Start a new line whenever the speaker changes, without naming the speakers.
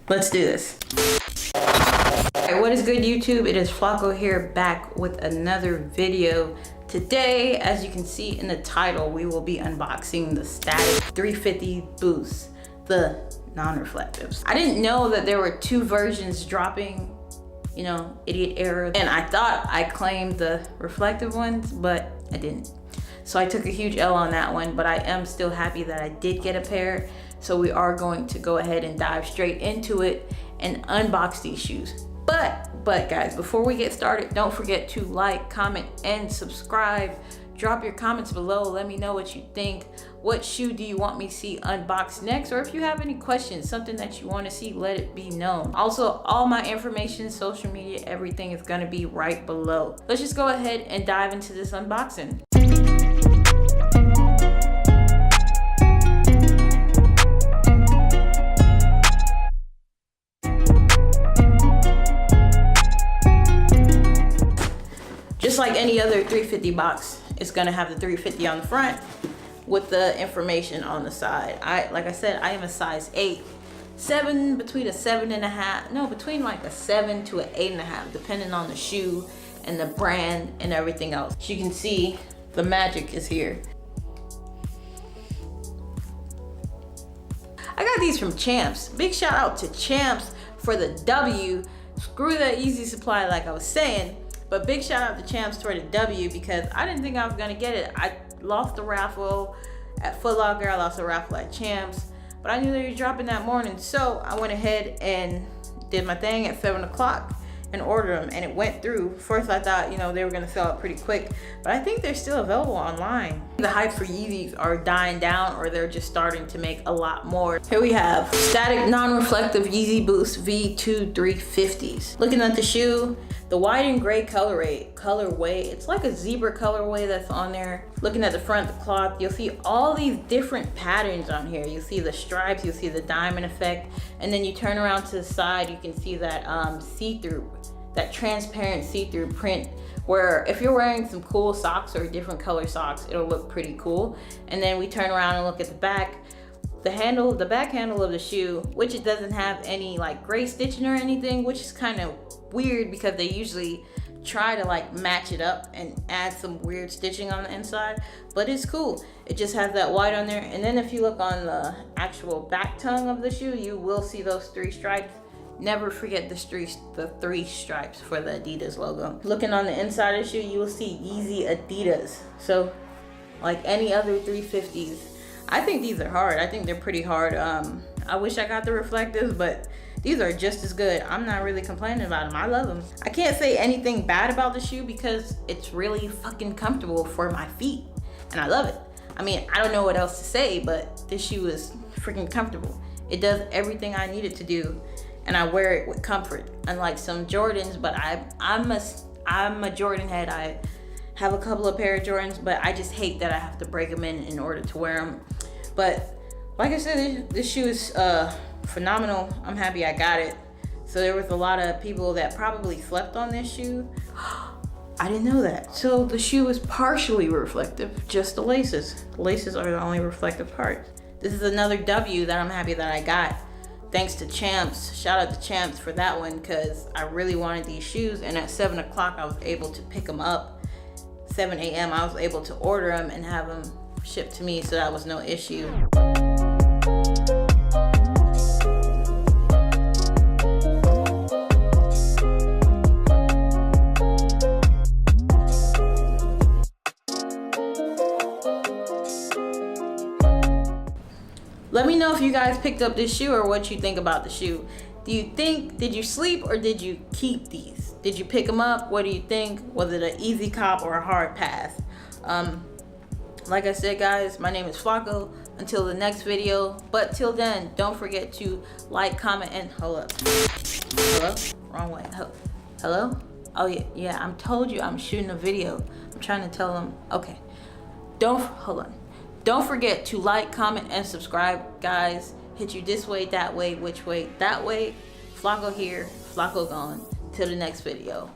Let's do this. Alright, what is good, YouTube? It is Flacko here, back with another video. Today, as you can see in the title, we will be unboxing the Static 350 boosts, the non-reflectives. I didn't know that there were two versions dropping, you know, idiot error. And I thought I claimed the reflective ones, but I didn't. So I took a huge L on that one, but I am still happy that I did get a pair. So we are going to go ahead and dive straight into it and unbox these shoes. But guys, before we get started, don't forget to like, comment, and subscribe. Drop your comments below. Let me know what you think. What shoe do you want me to see unboxed next? Or if you have any questions, something that you want to see, let it be known. Also, all my information, social media, everything is going to be right below. Let's just go ahead and dive into this unboxing. Just like any other 350 box, it's gonna have the 350 on the front with the information on the side. Like I said, I am a size 8. Between a 7.5, no, between like a 7 to an 8.5, depending on the shoe and the brand and everything else. As you can see, the magic is here. I got these from Champs. Big shout out to Champs for the W. Screw that Yeezy supply, like I was saying. But big shout out to Champs for the W, because I didn't think I was gonna get it. I lost the raffle at Foot Locker, I lost the raffle at Champs, but I knew they were dropping that morning. So I went ahead and did my thing at 7 o'clock and ordered them, and it went through. First I thought, you know, they were gonna sell out pretty quick, but I think they're still available online. The hype for Yeezys are dying down, or they're just starting to make a lot more. Here we have Static non-reflective Yeezy Boost V2 350s. Looking at the shoe, the white and gray colorway, it's like a zebra colorway that's on there. Looking at the front, the cloth, you'll see all these different patterns on here. You see the stripes, you see the diamond effect, and then you turn around to the side, you can see that see-through, that transparent see-through print, where if you're wearing some cool socks or different color socks, it'll look pretty cool. And then we turn around and look at the back. The back handle of the shoe, which it doesn't have any like gray stitching or anything, which is kind of weird because they usually try to like match it up and add some weird stitching on the inside, but it's cool. It just has that white on there. And then if you look on the actual back tongue of the shoe, you will see those 3 stripes. Never forget the 3 stripes for the Adidas logo. Looking on the inside of the shoe, you will see Yeezy Adidas. So like any other 350s, I think these are hard. I think they're pretty hard. I wish I got the reflectives, but these are just as good. I'm not really complaining about them. I love them. I can't say anything bad about the shoe because it's really fucking comfortable for my feet, and I love it. I mean, I don't know what else to say, but this shoe is freaking comfortable. It does everything I need it to do, and I wear it with comfort. Unlike some Jordans, but I'm a Jordan head. I have a couple of pair of Jordans, but I just hate that I have to break them in order to wear them. But like I said, this shoe is phenomenal. I'm happy I got it. So there was a lot of people that probably slept on this shoe. I didn't know that. So the shoe is partially reflective, just the laces. The laces are the only reflective part. This is another W that I'm happy that I got. Thanks to Champs. Shout out to Champs for that one, because I really wanted these shoes, and at 7 o'clock I was able to pick them up. 7 a.m. I was able to order them and have them shipped to me, so that was no issue. Let me know if you guys picked up this shoe or what you think about the shoe. Did you sleep or did you keep these? Did you pick them up? What do you think? Was it an easy cop or a hard pass? Like I said, guys, my name is Flacko. Until the next video, but till then, don't forget to like, comment, and hello, wrong way. Hello? Oh yeah. I'm told you I'm shooting a video. I'm trying to tell them. Okay. Hold on. Don't forget to like, comment, and subscribe, guys. Hit you this way, that way, which way, that way. Flacko here, Flacko gone. Till the next video.